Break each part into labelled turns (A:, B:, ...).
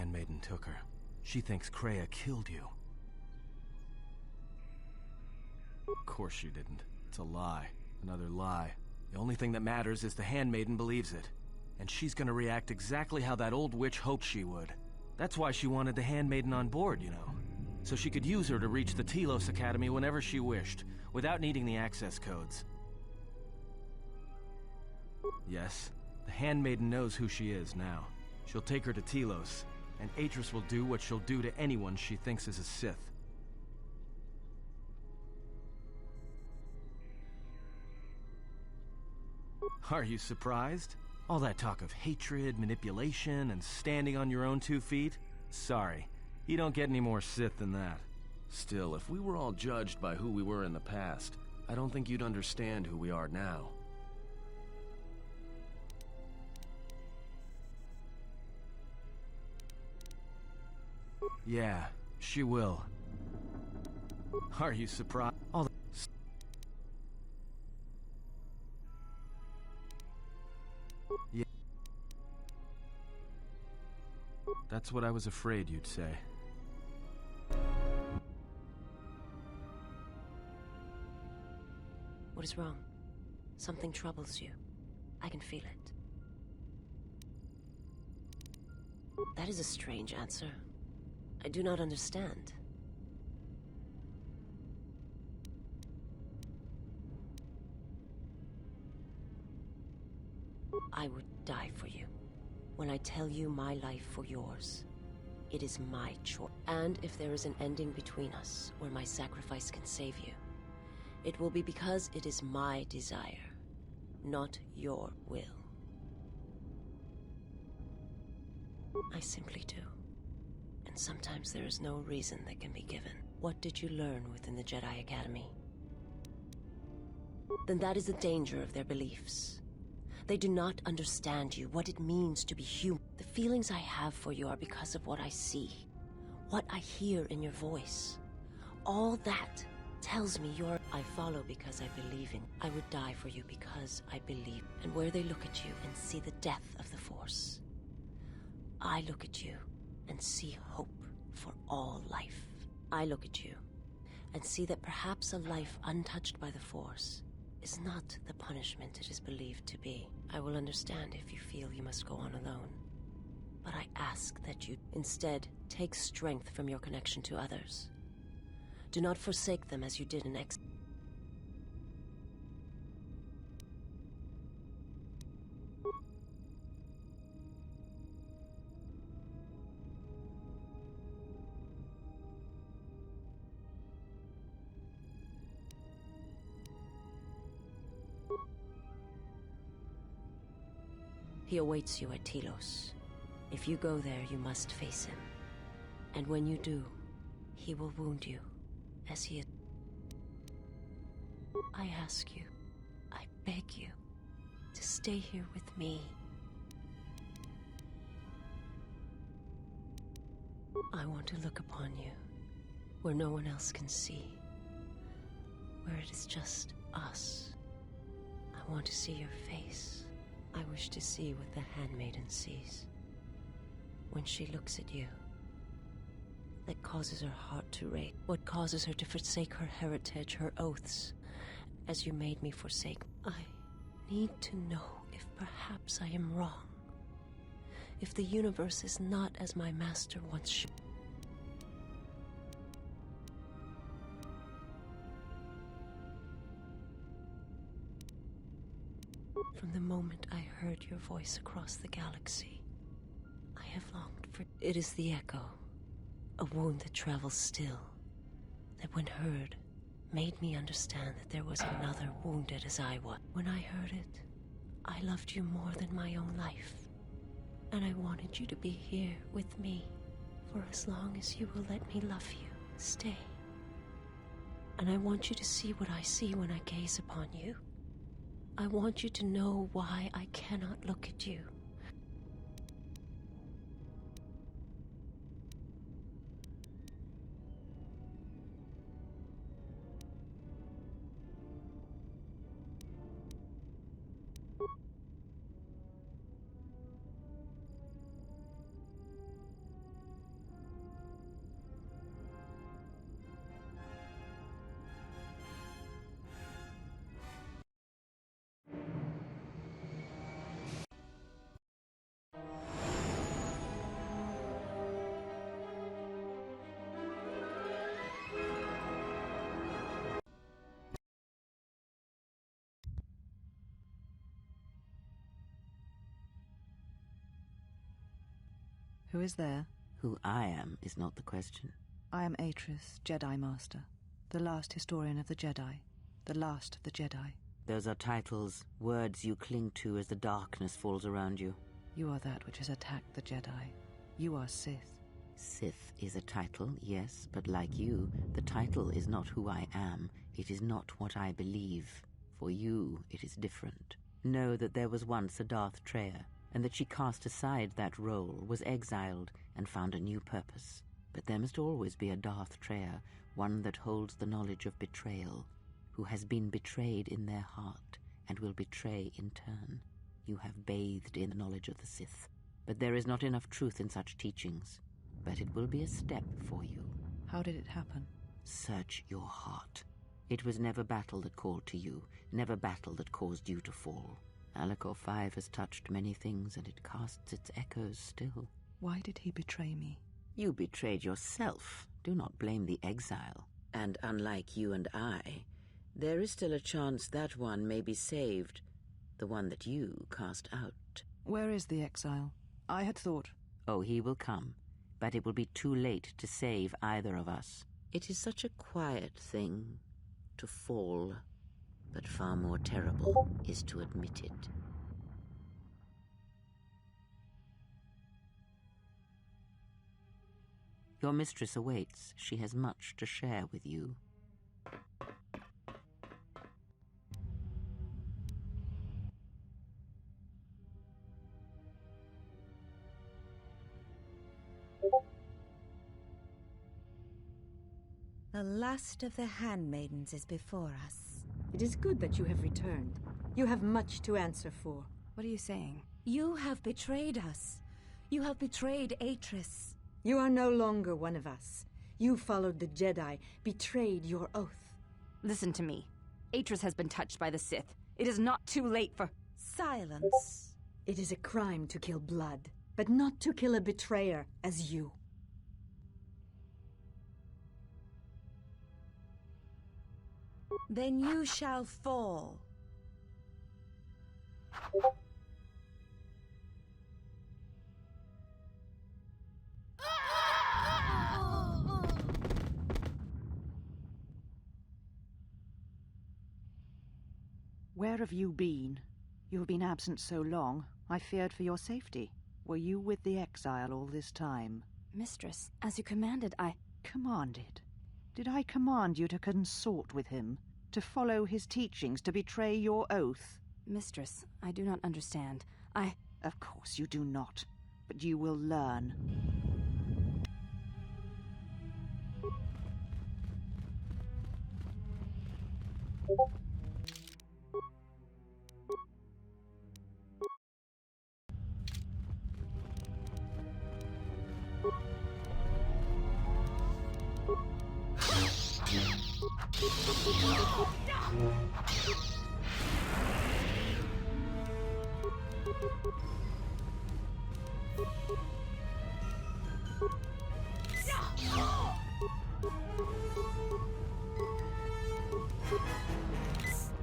A: handmaiden took her. She thinks Kreia killed you. Of course she didn't. It's a lie. Another lie. The only thing that matters is the handmaiden believes it. And she's gonna react exactly how that old witch hoped she would. That's why she wanted the handmaiden on board, you know. So she could use her to reach the Telos Academy whenever she wished, without needing the access codes. Yes, the handmaiden knows who she is now. She'll take her to Telos, and Atris will do what she'll do to anyone she thinks is a Sith. Are you surprised? All that talk of hatred, manipulation, and standing on your own 2 feet? Sorry, you don't get any more Sith than that.
B: Still, if we were all judged by who we were in the past, I don't think you'd understand who we are now.
A: Yeah, she will. Are you surprised? All the... Yeah. That's what I was afraid you'd say.
C: What is wrong? Something troubles you. I can feel it. That is a strange answer. I do not understand. I would die for you. When I tell you my life for yours, it is my choice. And if there is an ending between us, where my sacrifice can save you, it will be because it is my desire, not your will. I simply do. And sometimes there is no reason that can be given. What did you learn within the Jedi Academy? Then that is the danger of their beliefs. They do not understand you, what it means to be human. The feelings I have for you are because of what I see, what I hear in your voice. All that tells me you're... I follow because I believe in. I would die for you because I believe. And where they look at you and see the death of the Force, I look at you and see hope for all life. I look at you and see that perhaps a life untouched by the Force is not the punishment it is believed to be. I will understand if you feel you must go on alone. But I ask that you instead take strength from your connection to others. Do not forsake them as you did in X. He awaits you at Telos. If you go there, you must face him. And when you do, he will wound you, as he is. I ask you, I beg you, to stay here with me. I want to look upon you, where no one else can see, where it is just us. I want to see your face. I wish to see what the handmaiden sees when she looks at you. That causes her heart to race. What causes her to forsake her heritage, her oaths, as you made me forsake. I need to know if perhaps I am wrong. If the universe is not as my master once showed. From the moment I heard your voice across the galaxy, I have longed for... It is the echo, a wound that travels still, that when heard, made me understand that there was another wounded as I was. When I heard it, I loved you more than my own life, and I wanted you to be here with me, for as long as you will let me love you. Stay. And I want you to see what I see when I gaze upon you. I want you to know why I cannot look at you.
D: Who is there?
E: Who I am is not the question.
D: I am Atris, Jedi Master, the last historian of the Jedi, the last of the Jedi.
E: Those are titles, words you cling to as the darkness falls around you.
D: You are that which has attacked the Jedi. You are Sith.
E: Sith is a title, yes, but like you, the title is not who I am. It is not what I believe. For you, it is different. Know that there was once a Darth Treya, and that she cast aside that role, was exiled, and found a new purpose. But there must always be a Darth Treya, one that holds the knowledge of betrayal, who has been betrayed in their heart, and will betray in turn. You have bathed in the knowledge of the Sith, but there is not enough truth in such teachings. But it will be a step for you.
D: How did it happen?
E: Search your heart. It was never battle that called to you, never battle that caused you to fall. Alacor 5 has touched many things, and it casts its echoes still.
D: Why did he betray me?
E: You betrayed yourself. Do not blame the exile. And unlike you and I, there is still a chance that one may be saved, the one that you cast out.
D: Where is the exile? I had thought...
E: Oh, he will come, but it will be too late to save either of us. It is such a quiet thing to fall, but far more terrible is to admit it. Your mistress awaits. She has much to share with you.
F: The last of the handmaidens is before us.
G: It is good that you have returned. You have much to answer for.
H: What are you saying?
F: You have betrayed us. You have betrayed Atris.
G: You are no longer one of us. You followed the Jedi, betrayed your oath.
H: Listen to me. Atris has been touched by the Sith. It is not too late for...
F: Silence.
G: It is a crime to kill blood, but not to kill a betrayer as you.
F: Then you shall fall.
D: Where have you been? You have been absent so long, I feared for your safety. Were you with the exile all this time?
H: Mistress, as you commanded, I...
D: Commanded? Did I command you to consort with him? To follow his teachings, to betray your oath?
H: Mistress, I do not understand.
D: Of course you do not, but you will learn.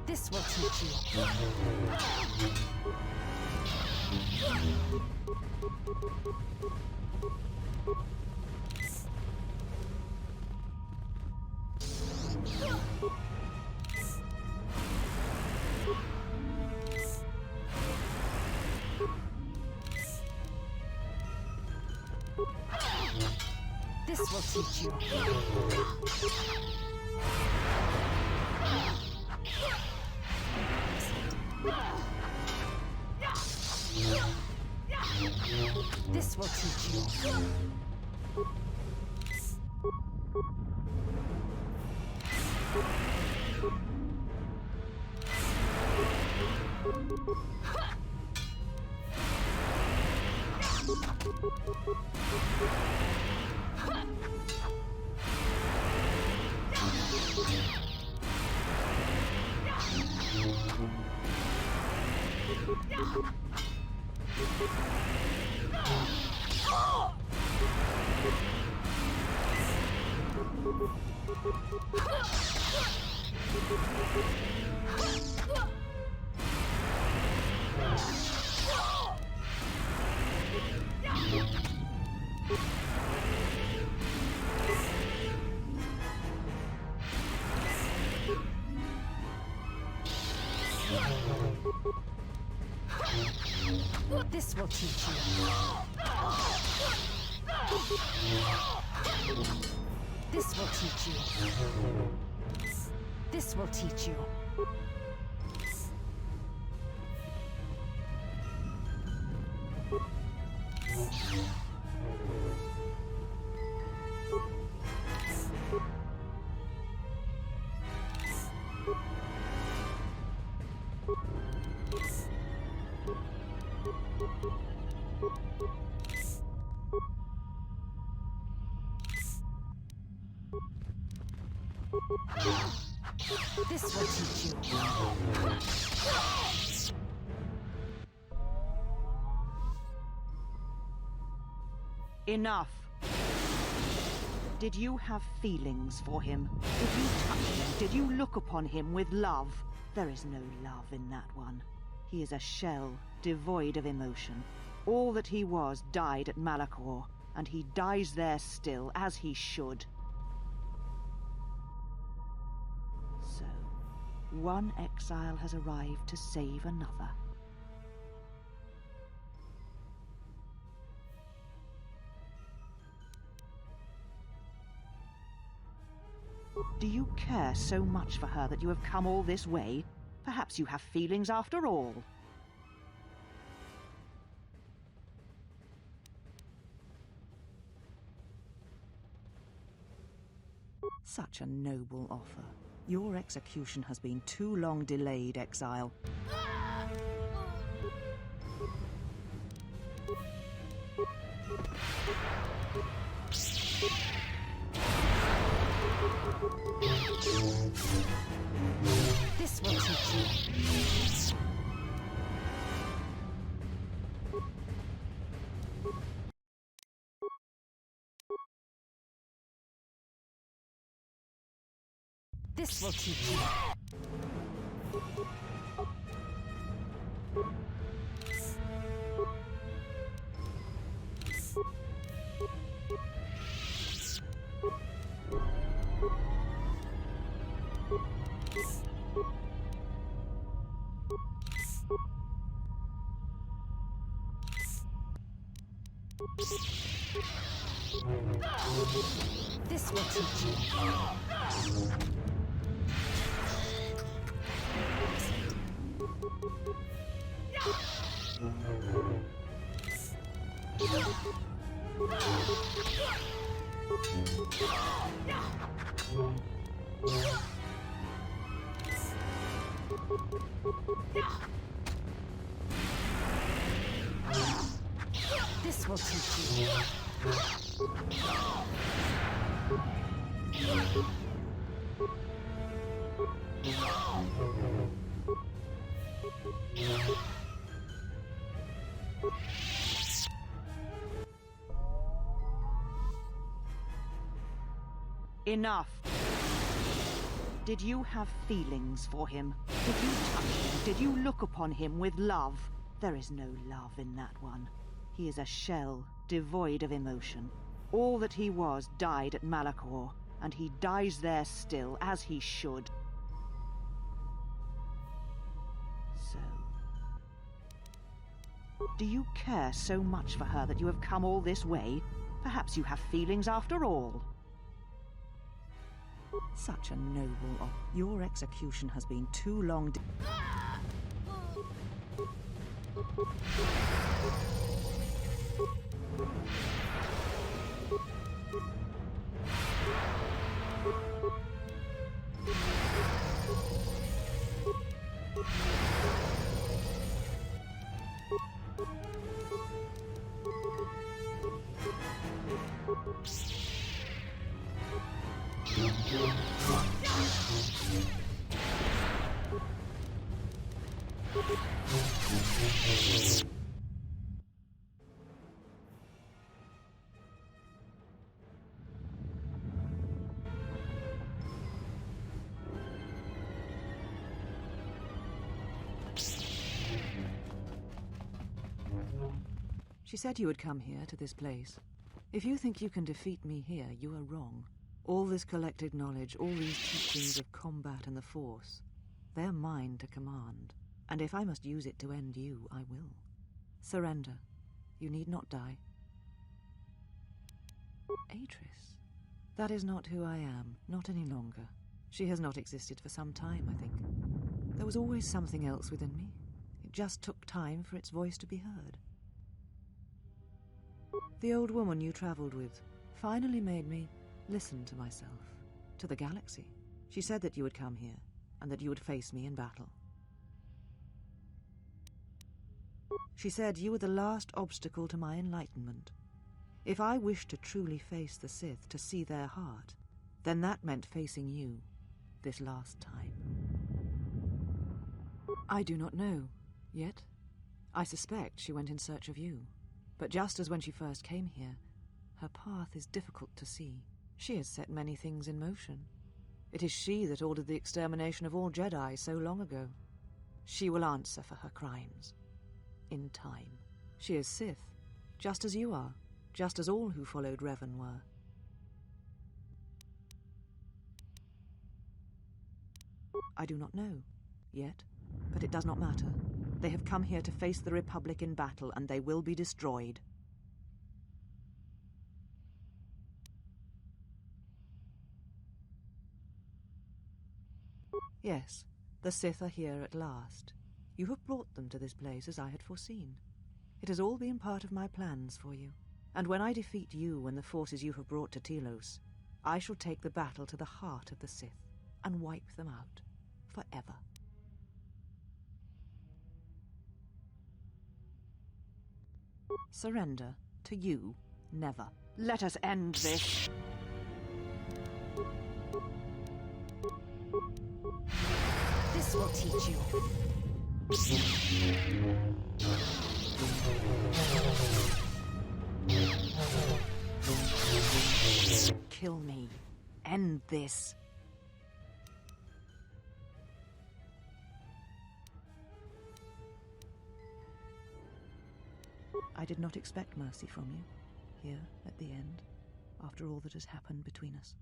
H: This will teach you. This will teach you. This will teach you.
F: This will teach you. This will teach you. This will teach you. This will teach you.
D: Enough. Did you have feelings for him? Did you touch him? Did you look upon him with love? There is no love in that one. He is a shell, devoid of emotion. All that he was died at Malachor, and he dies there still, as he should. So, one exile has arrived to save another. Do you care so much for her that you have come all this way? Perhaps you have feelings after all. Such a noble offer. Your execution has been too long delayed, exile.
F: This will teach you. This will teach you. This will teach you. This will teach you.
D: Enough. Did you have feelings for him? Did you touch him? Did you look upon him with love? There is no love in that one. He is a shell, devoid of emotion. All that he was died at Malachor, and he dies there still, as he should. So... do you care so much for her that you have come all this way? Perhaps you have feelings after all. Such a noble offer. Your execution has been too long. She said you would come here, to this place. If you think you can defeat me here, you are wrong. All this collected knowledge, all these teachings of combat and the Force, they're mine to command. And if I must use it to end you, I will.
I: Surrender. You need not die. Atris. That is not who I am, not any longer. She has not existed for some time, I think. There was always something else within me. It just took time for its voice to be heard. The old woman you traveled with finally made me listen to myself, to the galaxy. She said that you would come here, and that you would face me in battle. She said you were the last obstacle to my enlightenment. If I wished to truly face the Sith, to see their heart, then that meant facing you, this last time. I do not know, yet. I suspect she went in search of you. But just as when she first came here, her path is difficult to see. She has set many things in motion. It is she that ordered the extermination of all Jedi so long ago. She will answer for her crimes. In time. She is Sith, just as you are, just as all who followed Revan were. I do not know, yet, but it does not matter. They have come here to face the Republic in battle, and they will be destroyed. Yes, the Sith are here at last. You have brought them to this place as I had foreseen. It has all been part of my plans for you. And when I defeat you and the forces you have brought to Telos, I shall take the battle to the heart of the Sith and wipe them out forever. Surrender to you, never.
D: Let us end this.
F: This will teach you.
D: Kill me. End this.
I: I did not expect mercy from you, here at the end, after all that has happened between us.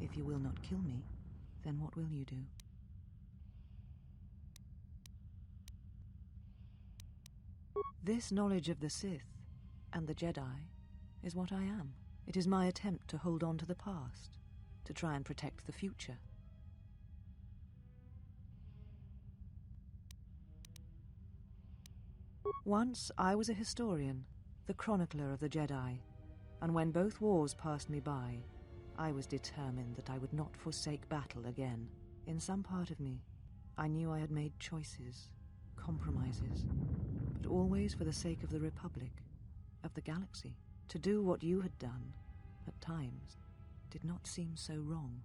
I: If you will not kill me, then what will you do? This knowledge of the Sith and the Jedi is what I am. It is my attempt to hold on to the past, to try and protect the future. Once I was a historian, the chronicler of the Jedi, and when both wars passed me by, I was determined that I would not forsake battle again. In some part of me, I knew I had made choices, compromises, but always for the sake of the Republic, of the galaxy. To do what you had done, at times, did not seem so wrong.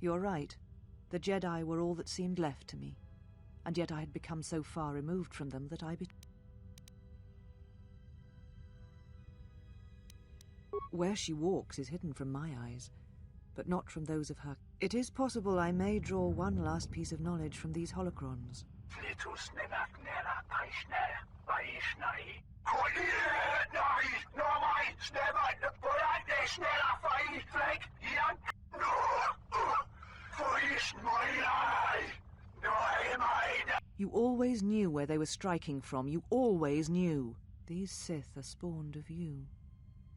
I: You're right. The Jedi were all that seemed left to me, and yet I had become so far removed from them that Where she walks is hidden from my eyes, but not from those of her. It is possible I may draw one last piece of knowledge from these holocrons. You always knew where they were striking from. You always knew. These Sith are spawned of you.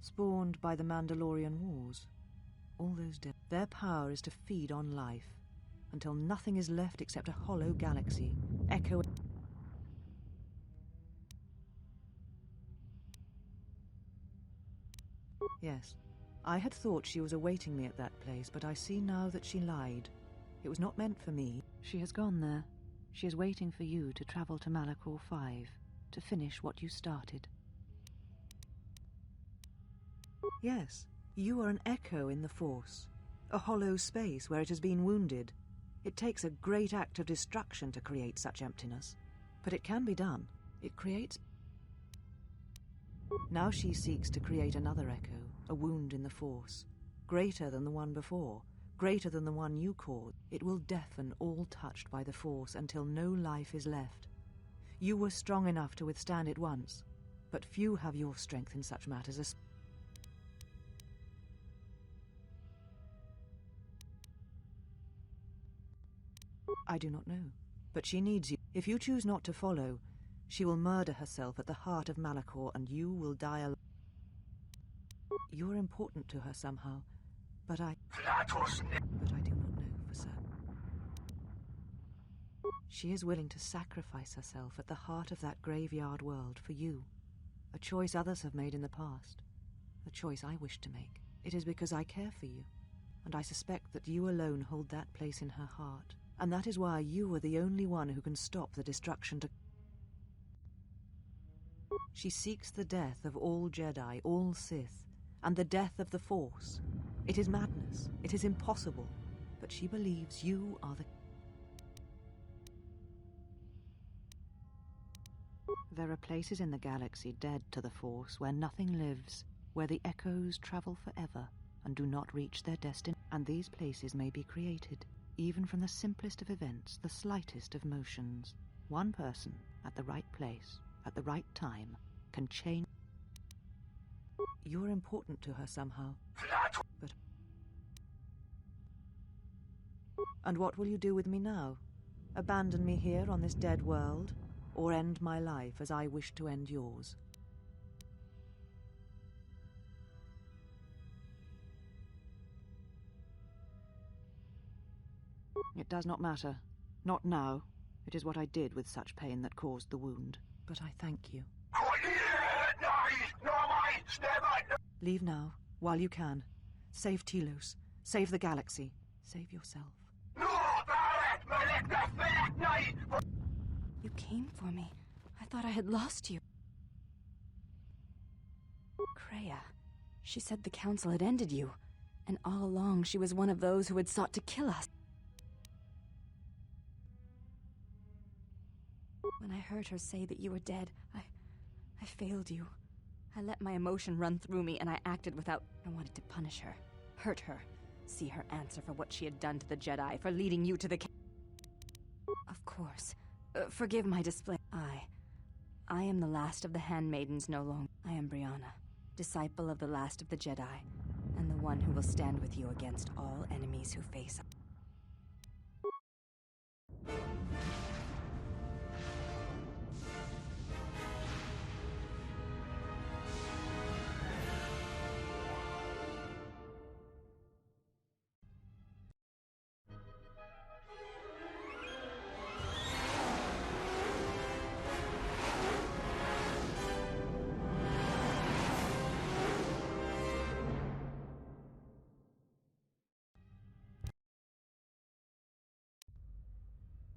I: Spawned by the Mandalorian Wars. All those dead. Their power is to feed on life, until nothing is left except a hollow galaxy, echoing. Yes, I had thought she was awaiting me at that place, but I see now that she lied. It was not meant for me. She has gone there. She is waiting for you to travel to Malachor 5, to finish what you started. Yes, you are an echo in the Force, a hollow space where it has been wounded. It takes a great act of destruction to create such emptiness, but it can be done. It creates... Now she seeks to create another echo, a wound in the Force, greater than the one before, greater than the one you caused. It will deafen all touched by the Force until no life is left. You were strong enough to withstand it once, but few have your strength in such matters as... I do not know, but she needs you. If you choose not to follow, she will murder herself at the heart of Malachor, and you will die alone. You're important to her somehow, but I do not know for certain. She is willing to sacrifice herself at the heart of that graveyard world for you. A choice others have made in the past. A choice I wish to make. It is because I care for you, and I suspect that you alone hold that place in her heart. And that is why you are the only one who can stop the destruction to... She seeks the death of all Jedi, all Sith, and the death of the Force. It is madness. It is impossible. But she believes you are the... There are places in the galaxy dead to the Force where nothing lives, where the echoes travel forever and do not reach their destiny. And these places may be created, even from the simplest of events, the slightest of motions. One person, at the right place, at the right time, can change... You're important to her somehow. But... And what will you do with me now? Abandon me here on this dead world? Or end my life as I wish to end yours? It does not matter. Not now. It is what I did with such pain that caused the wound. But I thank you. Leave now, while you can. Save Telos. Save the galaxy. Save yourself.
H: You came for me. I thought I had lost you. Kreia. She said the Council had ended you, and all along she was one of those who had sought to kill us. When I heard her say that you were dead, I failed you. I let my emotion run through me, and I acted without... I wanted to punish her, hurt her, see her answer for what she had done to the Jedi, for leading you to the... Of course. Forgive my display. I am the last of the handmaidens no longer. I am Brianna, disciple of the last of the Jedi, and the one who will stand with you against all enemies who face us.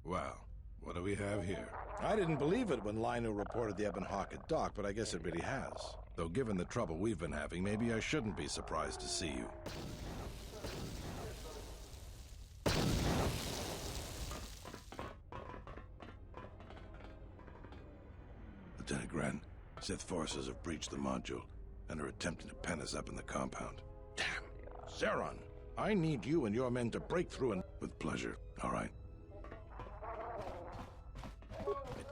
J: Well, what do we have here? I didn't believe it when Lino reported the Ebon Hawk at dock, but I guess it really has. Though given the trouble we've been having, maybe I shouldn't be surprised to see you. Lieutenant Gren, Sith forces have breached the module and are attempting to pen us up in the compound. Damn! Zeron, I need you and your men to break through and... With pleasure. All right.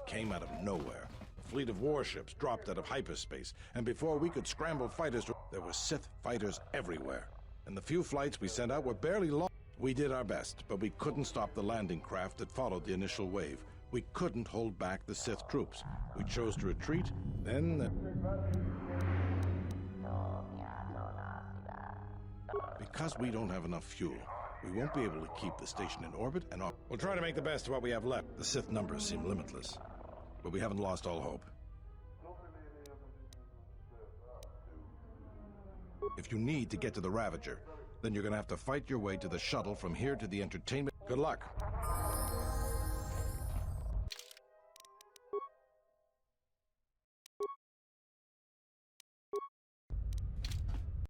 J: Came out of nowhere. A fleet of warships dropped out of hyperspace, and before we could scramble fighters, there were Sith fighters everywhere. And the few flights we sent out were barely long. We did our best, but we couldn't stop the landing craft that followed the initial wave. We couldn't hold back the Sith troops. We chose to retreat, then... Because we don't have enough fuel, we won't be able to keep the station in orbit and off. We'll try to make the best of what we have left. The Sith numbers seem limitless. But we haven't lost all hope. If you need to get to the Ravager, then you're gonna have to fight your way to the shuttle from here to the entertainment. Good luck.